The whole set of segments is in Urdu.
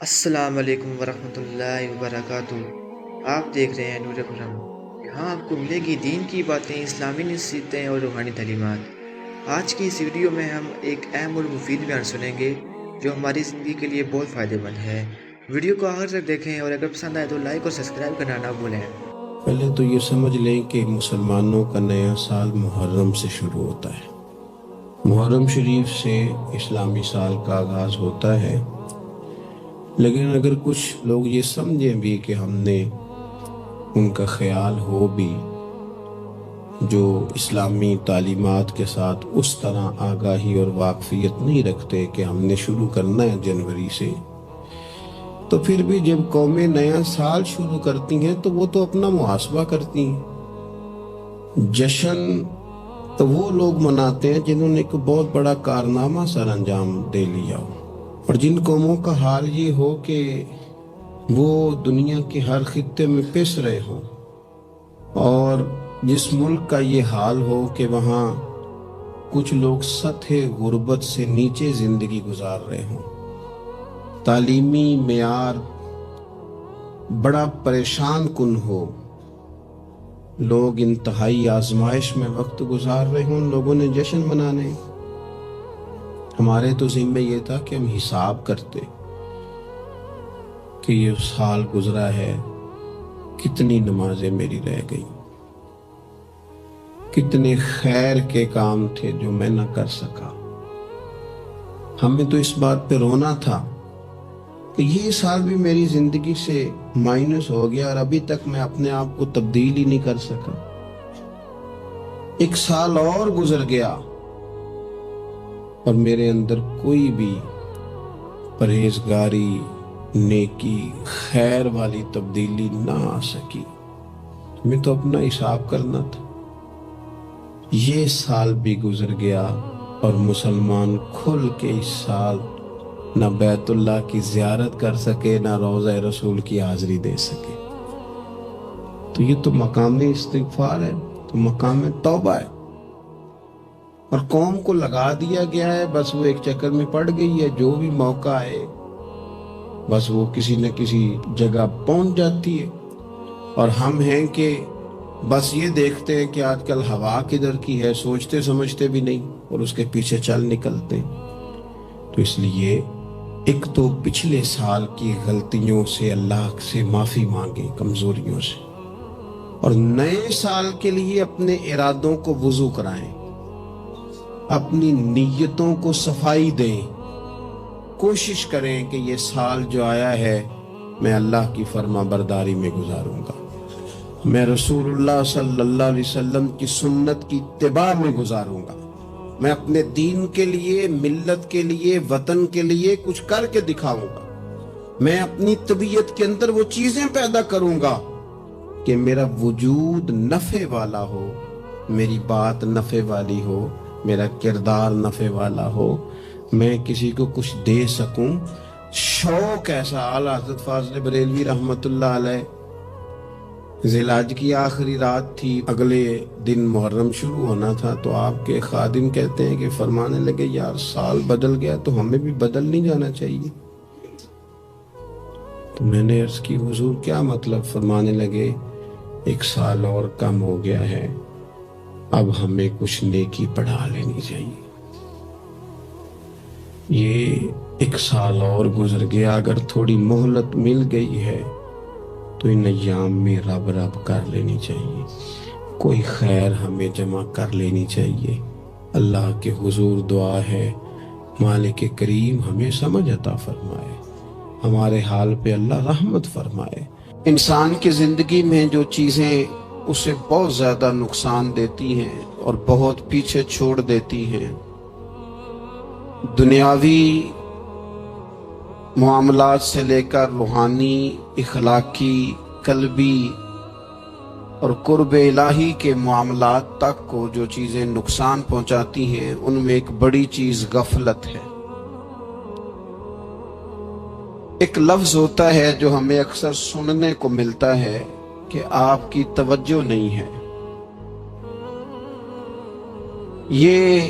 السلام علیکم ورحمۃ اللہ وبرکاتہ۔ آپ دیکھ رہے ہیں نور برہم۔ یہاں آپ کو ملے گی دین کی باتیں، اسلامی نصیحتیں اور روحانی تعلیمات۔ آج کی اس ویڈیو میں ہم ایک اہم اور مفید بیان سنیں گے جو ہماری زندگی کے لیے بہت فائدہ مند ہے۔ ویڈیو کو آخر تک دیکھیں اور اگر پسند آئے تو لائک اور سبسکرائب کرنا نہ بھولیں۔ پہلے تو یہ سمجھ لیں کہ مسلمانوں کا نیا سال محرم سے شروع ہوتا ہے۔ محرم شریف سے اسلامی سال کا آغاز ہوتا ہے، لیکن اگر کچھ لوگ یہ سمجھیں بھی کہ ہم نے ان کا خیال ہو بھی جو اسلامی تعلیمات کے ساتھ اس طرح آگاہی اور واقفیت نہیں رکھتے کہ ہم نے شروع کرنا ہے جنوری سے، تو پھر بھی جب قومیں نیا سال شروع کرتی ہیں تو وہ تو اپنا محاسبہ کرتی ہیں۔ جشن تو وہ لوگ مناتے ہیں جنہوں نے ایک بہت بڑا کارنامہ سر انجام دے لیا ہو، اور جن قوموں کا حال یہ ہو کہ وہ دنیا کے ہر خطے میں پس رہے ہوں، اور جس ملک کا یہ حال ہو کہ وہاں کچھ لوگ سطح غربت سے نیچے زندگی گزار رہے ہوں، تعلیمی معیار بڑا پریشان کن ہو، لوگ انتہائی آزمائش میں وقت گزار رہے ہوں، لوگوں نے جشن منانے۔ ہمارے تو ذمہ یہ تھا کہ ہم حساب کرتے کہ یہ سال گزرا ہے، کتنی نمازیں میری رہ گئی، کتنے خیر کے کام تھے جو میں نہ کر سکا۔ ہمیں تو اس بات پہ رونا تھا کہ یہ سال بھی میری زندگی سے مائنس ہو گیا اور ابھی تک میں اپنے آپ کو تبدیل ہی نہیں کر سکا۔ ایک سال اور گزر گیا اور میرے اندر کوئی بھی پرہیزگاری، نیکی، خیر والی تبدیلی نہ آ سکی۔ ہمیں تو اپنا حساب کرنا تھا۔ یہ سال بھی گزر گیا اور مسلمان کھل کے اس سال نہ بیت اللہ کی زیارت کر سکے، نہ روضہ رسول کی حاضری دے سکے۔ تو یہ تو مقام استغفار ہے، تو مقام توبہ ہے، اور قوم کو لگا دیا گیا ہے، بس وہ ایک چکر میں پڑ گئی ہے، جو بھی موقع ہے بس وہ کسی نہ کسی جگہ پہنچ جاتی ہے، اور ہم ہیں کہ بس یہ دیکھتے ہیں کہ آج کل ہوا کدھر کی ہے، سوچتے سمجھتے بھی نہیں اور اس کے پیچھے چل نکلتے ہیں۔ تو اس لیے ایک تو پچھلے سال کی غلطیوں سے اللہ سے معافی مانگیں، کمزوریوں سے، اور نئے سال کے لیے اپنے ارادوں کو وضو کرائیں، اپنی نیتوں کو صفائی دیں، کوشش کریں کہ یہ سال جو آیا ہے میں اللہ کی فرما برداری میں گزاروں گا، میں رسول اللہ صلی اللہ علیہ وسلم کی سنت کی اتباع میں گزاروں گا، میں اپنے دین کے لیے، ملت کے لیے، وطن کے لیے کچھ کر کے دکھاؤں گا، میں اپنی طبیعت کے اندر وہ چیزیں پیدا کروں گا کہ میرا وجود نفع والا ہو، میری بات نفع والی ہو، میرا کردار نفع والا ہو، میں کسی کو کچھ دے سکوں۔ شوق ایسا، اعلیٰ حضرت فاضل بریلوی رحمت اللہ علیہ، ذی الحج کی آخری رات تھی، اگلے دن محرم شروع ہونا تھا، تو آپ کے خادم کہتے ہیں کہ فرمانے لگے یار سال بدل گیا تو ہمیں بھی بدل نہیں جانا چاہیے؟ تو میں نے عرض کی حضور کیا مطلب؟ فرمانے لگے ایک سال اور کم ہو گیا ہے، اب ہمیں کچھ نیکی پڑھا لینی چاہیے۔ یہ ایک سال اور گزر گیا، اگر تھوڑی مہلت مل گئی ہے تو ان ایام میں رب کر لینی چاہیے، کوئی خیر ہمیں جمع کر لینی چاہیے۔ اللہ کے حضور دعا ہے مالک کریم ہمیں سمجھ عطا فرمائے، ہمارے حال پہ اللہ رحمت فرمائے۔ انسان کی زندگی میں جو چیزیں اسے بہت زیادہ نقصان دیتی ہیں اور بہت پیچھے چھوڑ دیتی ہیں، دنیاوی معاملات سے لے کر روحانی، اخلاقی، قلبی اور قرب الہی کے معاملات تک کو جو چیزیں نقصان پہنچاتی ہیں، ان میں ایک بڑی چیز غفلت ہے۔ ایک لفظ ہوتا ہے جو ہمیں اکثر سننے کو ملتا ہے کہ آپ کی توجہ نہیں ہے۔ یہ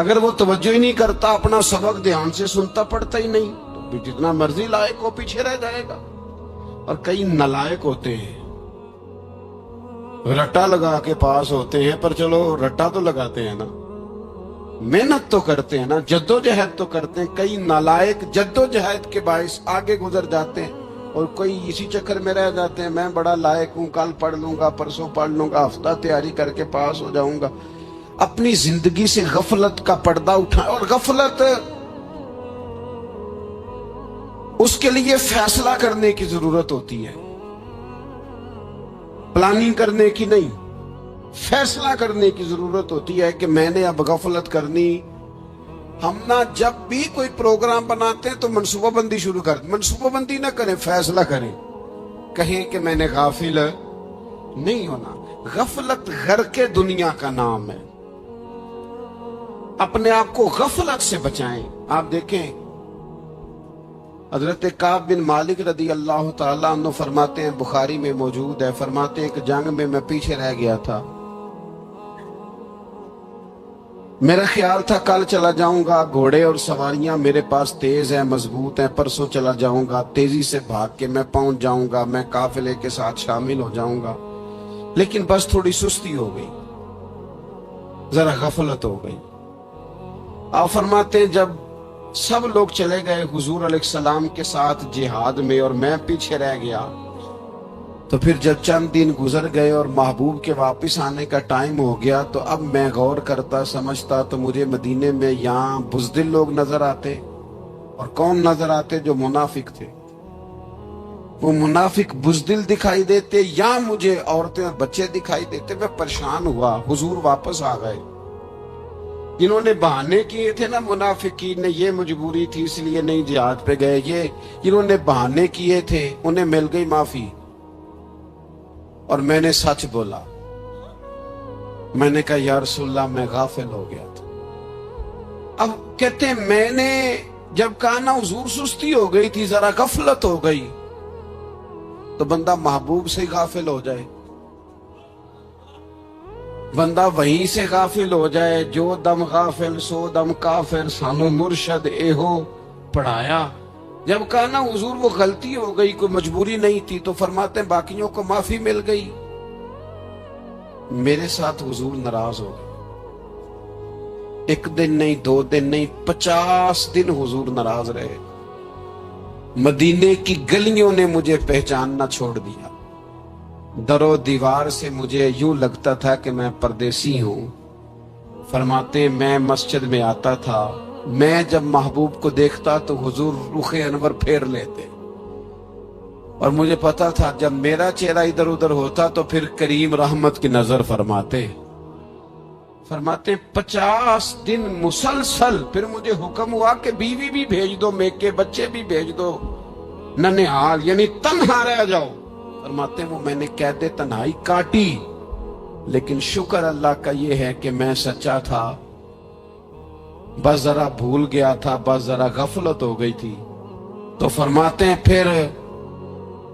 اگر وہ توجہ ہی نہیں کرتا، اپنا سبق دھیان سے سنتا پڑھتا ہی نہیں، تو بھی جتنا مرضی لائق ہو پیچھے رہ جائے گا۔ اور کئی نالائق ہوتے ہیں، رٹا لگا کے پاس ہوتے ہیں، پر چلو رٹا تو لگاتے ہیں نا، محنت تو کرتے ہیں نا، جدوجہد تو کرتے ہیں۔ کئی نالائق جدوجہد کے باعث آگے گزر جاتے ہیں، اور کوئی اسی چکر میں رہ جاتے ہیں، میں بڑا لائق ہوں، کل پڑھ لوں گا، پرسوں پڑھ لوں گا، ہفتہ تیاری کر کے پاس ہو جاؤں گا۔ اپنی زندگی سے غفلت کا پردہ اٹھائیں، اور غفلت اس کے لیے فیصلہ کرنے کی ضرورت ہوتی ہے، پلاننگ کرنے کی نہیں، فیصلہ کرنے کی ضرورت ہوتی ہے کہ میں نے اب غفلت کرنی۔ ہم نہ جب بھی کوئی پروگرام بناتے ہیں تو منصوبہ بندی شروع کرتے، منصوبہ بندی نہ کریں، فیصلہ کریں، کہیں کہ میں نے غافل نہیں ہونا۔ غفلت غرق دنیا کا نام ہے، اپنے آپ کو غفلت سے بچائیں۔ آپ دیکھیں حضرت کعب بن مالک رضی اللہ تعالیٰ عنہ فرماتے ہیں، بخاری میں موجود ہے، فرماتے ہیں کہ جنگ میں پیچھے رہ گیا تھا، میرا خیال تھا کل چلا جاؤں گا، گھوڑے اور سواریاں میرے پاس تیز ہیں، مضبوط ہیں، پرسوں چلا جاؤں گا، تیزی سے بھاگ کے میں پہنچ جاؤں گا، میں قافلے کے ساتھ شامل ہو جاؤں گا، لیکن بس تھوڑی سستی ہو گئی، ذرا غفلت ہو گئی۔ آپ فرماتے ہیں جب سب لوگ چلے گئے حضور علیہ السلام کے ساتھ جہاد میں اور میں پیچھے رہ گیا، تو پھر جب چند دن گزر گئے اور محبوب کے واپس آنے کا ٹائم ہو گیا، تو اب میں غور کرتا سمجھتا تو مجھے مدینے میں یہاں بزدل لوگ نظر آتے، اور کون نظر آتے؟ جو منافق تھے۔ وہ منافق بزدل دکھائی دیتے یا مجھے عورتیں اور بچے دکھائی دیتے۔ میں پریشان ہوا، حضور واپس آ گئے۔ جنہوں نے بہانے کیے تھے نا منافقین نے، یہ مجبوری تھی اس لیے نہیں جہاد پہ گئے، یہ جنہوں نے بہانے کیے تھے انہیں مل گئی معافی، اور میں نے سچ بولا، میں نے کہا یا رسول اللہ میں غافل ہو گیا تھا۔ اب کہتے ہیں میں نے جب کہا نا حضور سستی ہو گئی تھی، ذرا غفلت ہو گئی، تو بندہ محبوب سے غافل ہو جائے، بندہ وہیں سے غافل ہو جائے۔ جو دم غافل سو دم کافر، سانو مرشد ایہو پڑھایا۔ جب کہا نا حضور وہ غلطی ہو گئی، کوئی مجبوری نہیں تھی، تو فرماتے ہیں باقیوں کو معافی مل گئی، میرے ساتھ حضور ناراض ہو گئے۔ ایک دن نہیں، 2 دن نہیں، 50 دن حضور ناراض رہے۔ مدینے کی گلیوں نے مجھے پہچاننا چھوڑ دیا، در و دیوار سے مجھے یوں لگتا تھا کہ میں پردیسی ہوں۔ فرماتے ہیں میں مسجد میں آتا تھا، میں جب محبوب کو دیکھتا تو حضور رخ انور پھیر لیتے، اور مجھے پتا تھا جب میرا چہرہ ادھر ادھر ہوتا تو پھر کریم رحمت کی نظر فرماتے 50 دن مسلسل۔ پھر مجھے حکم ہوا کہ بیوی بھی بھیج دو، میکے بچے بھی بھیج دو، ننہال یعنی تنہا رہ جاؤ۔ فرماتے ہیں وہ میں نے قید تنہائی کاٹی، لیکن شکر اللہ کا یہ ہے کہ میں سچا تھا، بس ذرا بھول گیا تھا، بس ذرا غفلت ہو گئی تھی۔ تو فرماتے ہیں پھر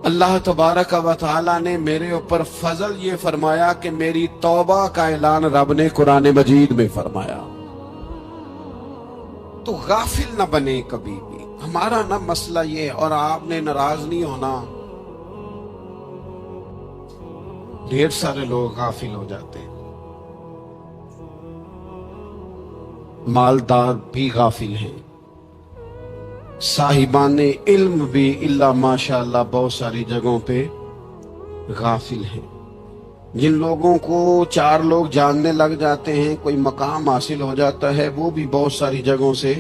اللہ تبارک و تعالی نے میرے اوپر فضل یہ فرمایا کہ میری توبہ کا اعلان رب نے قرآن مجید میں فرمایا۔ تو غافل نہ بنے کبھی بھی، ہمارا نہ مسئلہ یہ، اور آپ نے ناراض نہیں ہونا۔ ڈھیر سارے لوگ غافل ہو جاتے ہیں، مالدار بھی غافل ہیں، صاحبان علم بھی الا ماشاءاللہ بہت ساری جگہوں پہ غافل ہیں۔ جن لوگوں کو 4 لوگ جاننے لگ جاتے ہیں، کوئی مقام حاصل ہو جاتا ہے، وہ بھی بہت ساری جگہوں سے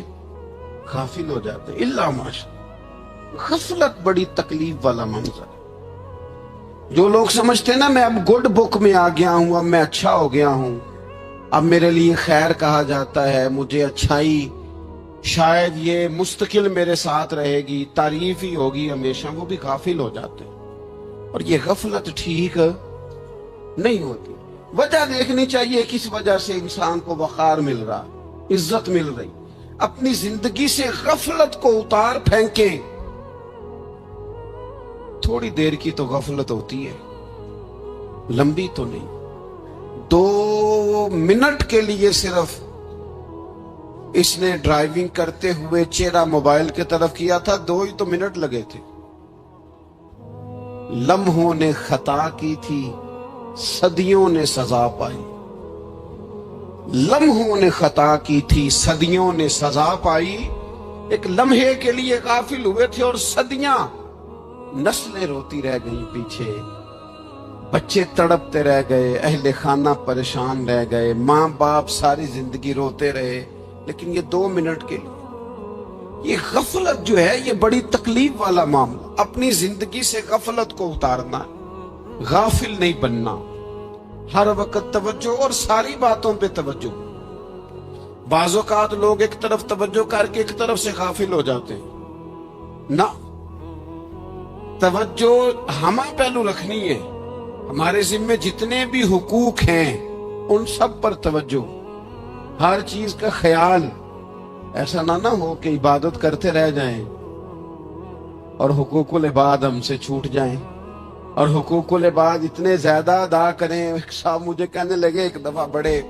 غافل ہو جاتے ہیں الا ماشاءاللہ۔ غفلت بڑی تکلیف والا منظر ہے۔ جو لوگ سمجھتے ہیں نا میں اب گڈ بک میں آ گیا ہوں، اب میں اچھا ہو گیا ہوں، اب میرے لیے خیر کہا جاتا ہے، مجھے اچھائی شاید یہ مستقل میرے ساتھ رہے گی، تعریف ہی ہوگی ہمیشہ، وہ بھی غافل ہو جاتے ہیں۔ اور یہ غفلت ٹھیک نہیں ہوتی۔ وجہ دیکھنی چاہیے کس وجہ سے انسان کو وقار مل رہا، عزت مل رہی۔ اپنی زندگی سے غفلت کو اتار پھینکیں۔ تھوڑی دیر کی تو غفلت ہوتی ہے، لمبی تو نہیں۔ 2 منٹ کے لیے صرف اس نے ڈرائیونگ کرتے ہوئے چہرہ موبائل کی طرف کیا تھا، 2 ہی تو منٹ لگے تھے۔ لمحوں نے خطا کی تھی، صدیوں نے سزا پائی۔ لمحوں نے خطا کی تھی، صدیوں نے سزا پائی۔ ایک لمحے کے لیے غافل ہوئے تھے اور صدیاں، نسلیں روتی رہ گئیں پیچھے، بچے تڑپتے رہ گئے، اہل خانہ پریشان رہ گئے، ماں باپ ساری زندگی روتے رہے، لیکن یہ 2 منٹ کے لیے۔ یہ غفلت جو ہے یہ بڑی تکلیف والا معاملہ۔ اپنی زندگی سے غفلت کو اتارنا، غافل نہیں بننا، ہر وقت توجہ اور ساری باتوں پہ توجہ۔ بعض اوقات لوگ ایک طرف توجہ کر کے ایک طرف سے غافل ہو جاتے ہیں۔ نہ، توجہ ہمیں پہلو رکھنی ہے۔ ہمارے ذمہ جتنے بھی حقوق ہیں ان سب پر توجہ، ہر چیز کا خیال۔ ایسا نہ ہو کہ عبادت کرتے رہ جائیں اور حقوق العباد ہم سے چھوٹ جائیں، اور حقوق العباد اتنے زیادہ ادا کریں۔ صاحب مجھے کہنے لگے ایک دفعہ بڑے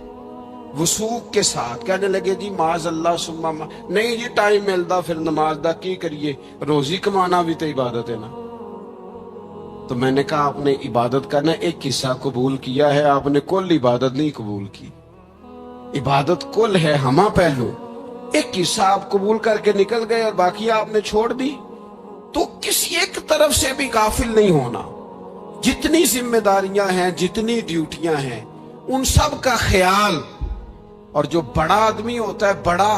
وثوق کے ساتھ، کہنے لگے جی معاذ اللہ ثم نہیں جی ٹائم ملتا پھر نماز دا کی کریے، روزی کمانا بھی تو عبادت ہے نا۔ تو میں نے کہا آپ نے عبادت کرنا ایک حصہ قبول کیا ہے، آپ نے کل عبادت نہیں قبول کی۔ عبادت کل ہے، ہمہ پہلو۔ ایک حصہ آپ قبول کر کے نکل گئے اور باقی آپ نے چھوڑ دی، تو کسی ایک طرف سے بھی غافل نہیں ہونا۔ جتنی ذمہ داریاں ہیں، جتنی ڈیوٹیاں ہیں، ان سب کا خیال۔ اور جو بڑا آدمی ہوتا ہے، بڑا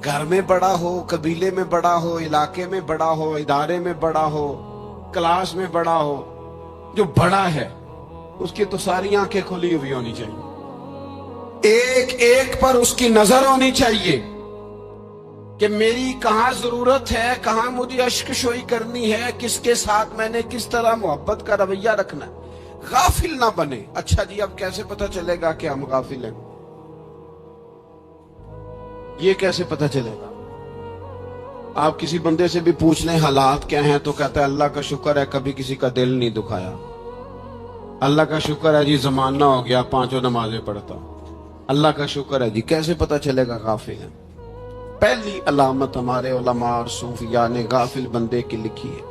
گھر میں بڑا ہو، قبیلے میں بڑا ہو، علاقے میں بڑا ہو، ادارے میں بڑا ہو، کلاس میں بڑا ہو، جو بڑا ہے اس کی تو ساری آنکھیں کھلی ہوئی ہونی چاہیے، ایک ایک پر اس کی نظر ہونی چاہیے کہ میری کہاں ضرورت ہے، کہاں مجھے اشک شوئی کرنی ہے، کس کے ساتھ میں نے کس طرح محبت کا رویہ رکھنا ہے۔ غافل نہ بنے۔ اچھا جی اب کیسے پتہ چلے گا کہ ہم غافل ہیں؟ یہ کیسے پتہ چلے گا؟ آپ کسی بندے سے بھی پوچھ لیں حالات کیا ہیں تو کہتا ہے اللہ کا شکر ہے کبھی کسی کا دل نہیں دکھایا، اللہ کا شکر ہے جی زمانہ ہو گیا 5 نمازیں پڑھتا، اللہ کا شکر ہے جی۔ کیسے پتہ چلے گا غافل ہیں؟ پہلی علامت ہمارے علماء اور صوفیاء نے غافل بندے کی لکھی ہے۔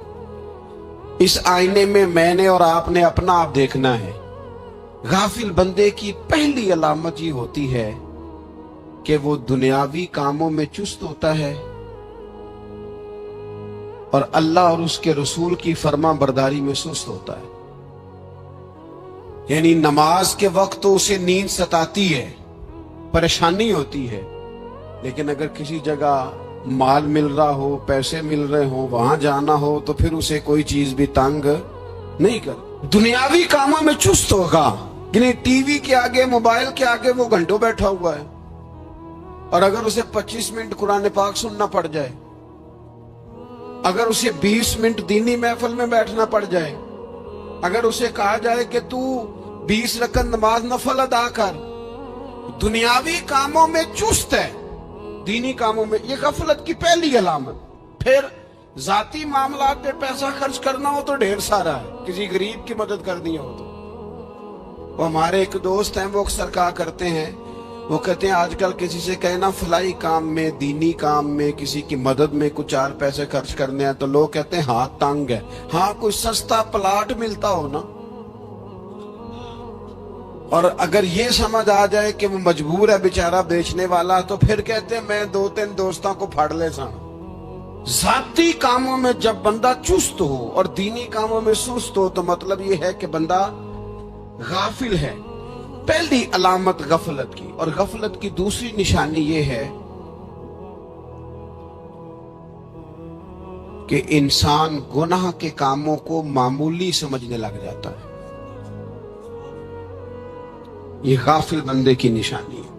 اس آئینے میں نے اور آپ نے اپنا آپ دیکھنا ہے۔ غافل بندے کی پہلی علامت یہ ہوتی ہے کہ وہ دنیاوی کاموں میں چست ہوتا ہے اور اللہ اور اس کے رسول کی فرما برداری میں سست ہوتا ہے۔ یعنی نماز کے وقت تو اسے نیند ستاتی ہے، پریشانی ہوتی ہے، لیکن اگر کسی جگہ مال مل رہا ہو، پیسے مل رہے ہوں، وہاں جانا ہو تو پھر اسے کوئی چیز بھی تنگ نہیں کر۔ دنیاوی کاموں میں چست ہوگا، یعنی ٹی وی کے آگے، موبائل کے آگے وہ گھنٹوں بیٹھا ہوا ہے، اور اگر اسے 25 منٹ قرآن پاک سننا پڑ جائے، اگر اسے 20 منٹ دینی محفل میں بیٹھنا پڑ جائے، اگر اسے کہا جائے کہ تو 20 رکعت نماز نفل ادا کر، دنیاوی کاموں میں چست ہے، دینی کاموں میں، یہ غفلت کی پہلی علامت۔ پھر ذاتی معاملات پہ پیسہ خرچ کرنا ہو تو ڈھیر سارا ہے، کسی غریب کی مدد کرنی ہو تو۔ وہ ہمارے ایک دوست ہیں، وہ اکثر کہا کرتے ہیں، وہ کہتے ہیں آج کل کسی سے کہنا فلائی کام میں، دینی کام میں، کسی کی مدد میں کچھ 4 پیسے خرچ کرنے ہیں تو لوگ کہتے ہیں ہاتھ تنگ ہے۔ ہاں کوئی سستا پلاٹ ملتا ہو نا، اور اگر یہ سمجھ آ جائے کہ وہ مجبور ہے بیچارہ بیچنے والا، تو پھر کہتے ہیں میں 2-3 دوستوں کو پھاڑ لے سا۔ ذاتی کاموں میں جب بندہ چست ہو اور دینی کاموں میں سست ہو تو مطلب یہ ہے کہ بندہ غافل ہے۔ پہلی علامت غفلت کی۔ اور غفلت کی دوسری نشانی یہ ہے کہ انسان گناہ کے کاموں کو معمولی سمجھنے لگ جاتا ہے۔ یہ غافل بندے کی نشانی ہے،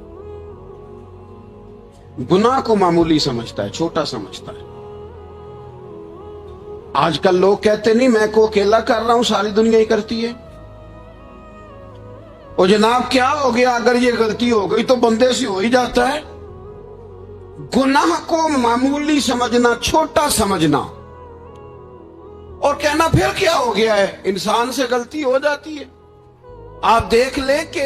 گناہ کو معمولی سمجھتا ہے، چھوٹا سمجھتا ہے۔ آج کل لوگ کہتے نہیں میں کو اکیلا کر رہا ہوں، ساری دنیا ہی کرتی ہے۔ اور جناب کیا ہو گیا اگر یہ غلطی ہو گئی تو بندے سے ہو ہی جاتا ہے۔ گناہ کو معمولی سمجھنا، چھوٹا سمجھنا، اور کہنا پھر کیا ہو گیا ہے، انسان سے غلطی ہو جاتی ہے۔ آپ دیکھ لیں کہ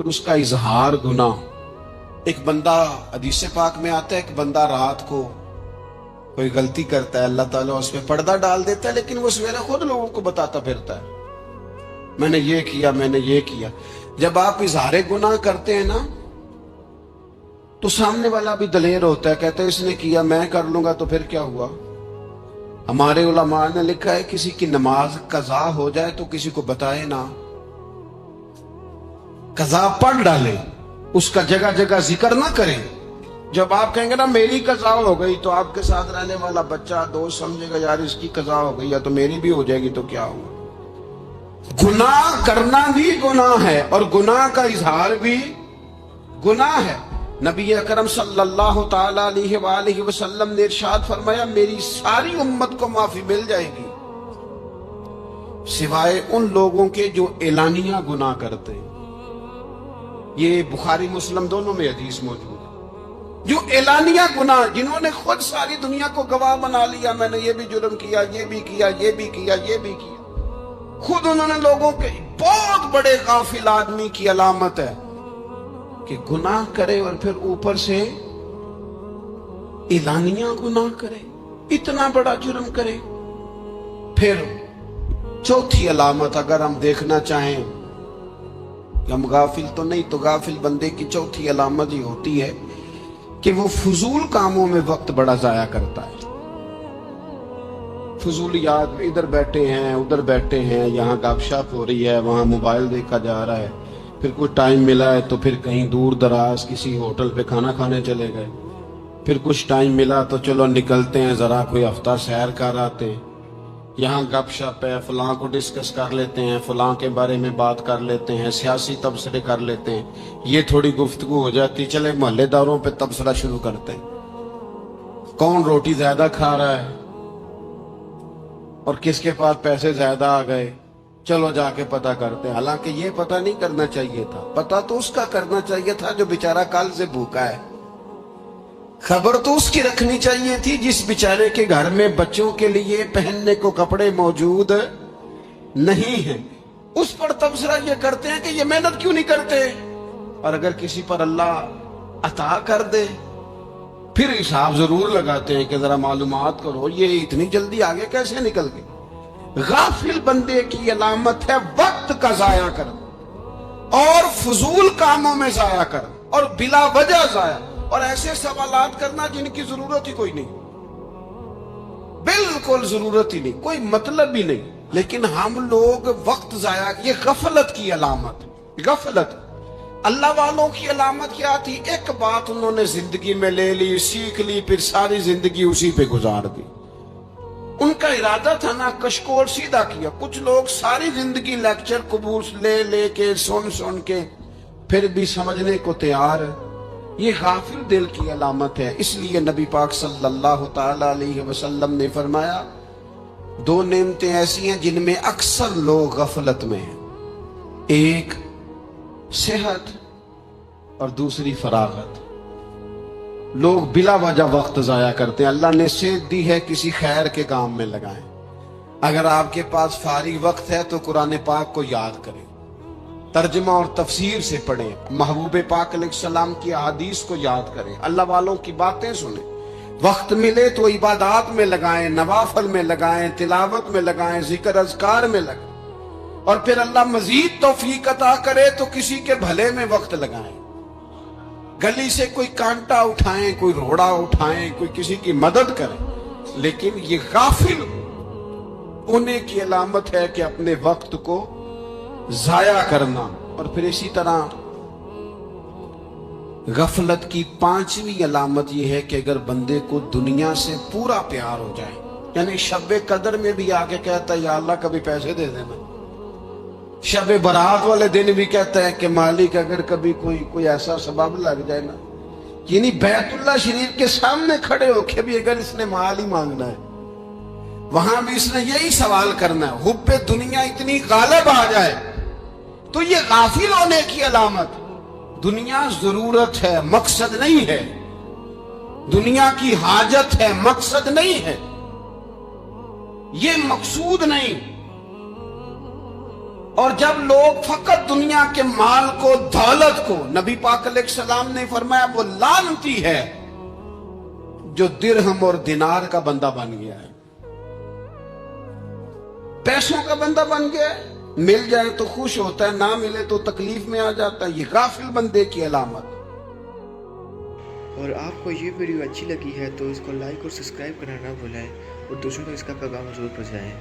پھر اس کا اظہار گناہ. ایک بندہ حدیث پاک میں آتا ہے، ایک بندہ رات کو کوئی غلطی کرتا ہے، اللہ تعالیٰ اس میں پردہ ڈال دیتا ہے، لیکن وہ سویرے خود لوگوں کو بتاتا پھرتا ہے میں نے یہ کیا، میں نے یہ کیا. جب آپ اظہار گناہ کرتے ہیں نا تو سامنے والا بھی دلیر ہوتا ہے، کہتا ہے اس نے کیا میں کر لوں گا تو پھر کیا ہوا. ہمارے علماء نے لکھا ہے کسی کی نماز قضا ہو جائے تو کسی کو بتائے نہ، قضا پڑھ ڈالے، اس کا جگہ جگہ ذکر نہ کریں. جب آپ کہیں گے نا میری قضا ہو گئی تو آپ کے ساتھ رہنے والا بچہ دوست سمجھے گا یار اس کی قضا ہو گئی یا تو میری بھی ہو جائے گی تو کیا ہوگا. گناہ کرنا بھی گناہ ہے اور گناہ کا اظہار بھی گناہ ہے. نبی اکرم صلی اللہ تعالی علیہ وآلہ وسلم نے ارشاد فرمایا میری ساری امت کو معافی مل جائے گی سوائے ان لوگوں کے جو اعلانیہ گناہ کرتے ہیں. یہ بخاری مسلم دونوں میں حدیث موجود ہے. جو اعلانیہ گناہ، جنہوں نے خود ساری دنیا کو گواہ بنا لیا میں نے یہ بھی جرم کیا، یہ بھی کیا، یہ بھی کیا، یہ بھی کیا، خود انہوں نے لوگوں کے بہت بڑے غافل آدمی کی علامت ہے کہ گناہ کرے اور پھر اوپر سے اعلانیہ گناہ کرے، اتنا بڑا جرم کرے. پھر چوتھی علامت اگر ہم دیکھنا چاہیں کہ ہم غافل تو نہیں، تو غافل بندے کی چوتھی علامت یہ ہوتی ہے کہ وہ فضول کاموں میں وقت بڑا ضائع کرتا ہے. فضولیات میں ادھر بیٹھے ہیں ادھر بیٹھے ہیں، یہاں گپ شپ ہو رہی ہے، وہاں موبائل دیکھا جا رہا ہے، پھر کچھ ٹائم ملا ہے تو پھر کہیں دور دراز کسی ہوٹل پہ کھانا کھانے چلے گئے، پھر کچھ ٹائم ملا تو چلو نکلتے ہیں ذرا کوئی ہفتہ سیر کر آتے ہیں، یہاں گپ شپ ہے، فلاں کو ڈسکس کر لیتے ہیں، فلاں کے بارے میں بات کر لیتے ہیں، سیاسی تبصرے کر لیتے ہیں، یہ تھوڑی گفتگو ہو جاتی، چلے محلے داروں پہ تبصرہ شروع کرتے ہیں، کون روٹی زیادہ کھا رہا ہے اور کس کے پاس پیسے زیادہ آ گئے، چلو جا کے پتہ کرتے ہیں. حالانکہ یہ پتہ نہیں کرنا چاہیے تھا، پتہ تو اس کا کرنا چاہیے تھا جو بیچارہ کل سے بھوکا ہے. خبر تو اس کی رکھنی چاہیے تھی جس بیچارے کے گھر میں بچوں کے لیے پہننے کو کپڑے موجود نہیں ہیں. اس پر تبصرہ یہ کرتے ہیں کہ یہ محنت کیوں نہیں کرتے، اور اگر کسی پر اللہ عطا کر دے پھر حساب ضرور لگاتے ہیں کہ ذرا معلومات کرو یہ اتنی جلدی آگے کیسے نکل گئے. غافل بندے کی علامت ہے وقت کا ضائع کرنا اور فضول کاموں میں ضائع کرنا اور بلا وجہ ضائع اور ایسے سوالات کرنا جن کی ضرورت ہی کوئی نہیں، بالکل ضرورت ہی نہیں، کوئی مطلب بھی نہیں، لیکن ہم لوگ وقت ضائع. یہ غفلت کی علامت. غفلت اللہ والوں کی علامت کیا تھی؟ ایک بات انہوں نے زندگی میں لے لی، سیکھ لی، پھر ساری زندگی اسی پہ گزار دی. ان کا ارادہ تھا نا کشکول سیدھا کیا. کچھ لوگ ساری زندگی لیکچر قبول لے لے کے سن کے پھر بھی سمجھنے کو تیار ہے. یہ غافل دل کی علامت ہے. اس لیے نبی پاک صلی اللہ تعالی علیہ وسلم نے فرمایا دو نعمتیں ایسی ہیں جن میں اکثر لوگ غفلت میں ہیں، ایک صحت اور دوسری فراغت. لوگ بلا وجہ وقت ضائع کرتے ہیں. اللہ نے صحت دی ہے کسی خیر کے کام میں لگائیں. اگر آپ کے پاس فارغ وقت ہے تو قرآن پاک کو یاد کریں، ترجمہ اور تفسیر سے پڑھیں، محبوب پاک علیہ السلام کی احادیث کو یاد کریں، اللہ والوں کی باتیں سنیں. وقت ملے تو عبادات میں لگائیں، نوافل میں لگائیں، تلاوت میں لگائیں، ذکر اذکار میں لگائیں، اور پھر اللہ مزید توفیق عطا کرے تو کسی کے بھلے میں وقت لگائیں. گلی سے کوئی کانٹا اٹھائیں، کوئی روڑا اٹھائیں، کوئی کسی کی مدد کریں. لیکن یہ غافل ہونے کی علامت ہے کہ اپنے وقت کو ضائع کرنا. اور پھر اسی طرح غفلت کی پانچویں علامت یہ ہے کہ اگر بندے کو دنیا سے پورا پیار ہو جائے، یعنی شب قدر میں بھی آ کے کہتا ہے یا اللہ کبھی پیسے دے دینا، شب برات والے دن بھی کہتا ہے کہ مالک اگر کبھی کوئی ایسا سبب لگ جائے نا، یعنی بیت اللہ شریف کے سامنے کھڑے ہو کے بھی اگر اس نے مال ہی مانگنا ہے وہاں بھی اس نے یہی سوال کرنا ہے، حب دنیا اتنی غالب آ جائے تو یہ غافل ہونے کی علامت. دنیا ضرورت ہے، مقصد نہیں ہے. دنیا کی حاجت ہے، مقصد نہیں ہے. یہ مقصود نہیں. اور جب لوگ فقط دنیا کے مال کو، دولت کو، نبی پاک علیہ السلام نے فرمایا وہ لعنتی ہے جو درہم اور دینار کا بندہ بن گیا ہے، پیسوں کا بندہ بن گیا ہے، مل جائے تو خوش ہوتا ہے، نہ ملے تو تکلیف میں آ جاتا ہے۔ یہ غافل بندے کی علامت۔ اور آپ کو یہ ویڈیو اچھی لگی ہے تو اس کو لائک اور سبسکرائب کرنا نہ بھولیں اور دوسروں کو اس کا پیغام ضرور پہنچائیں۔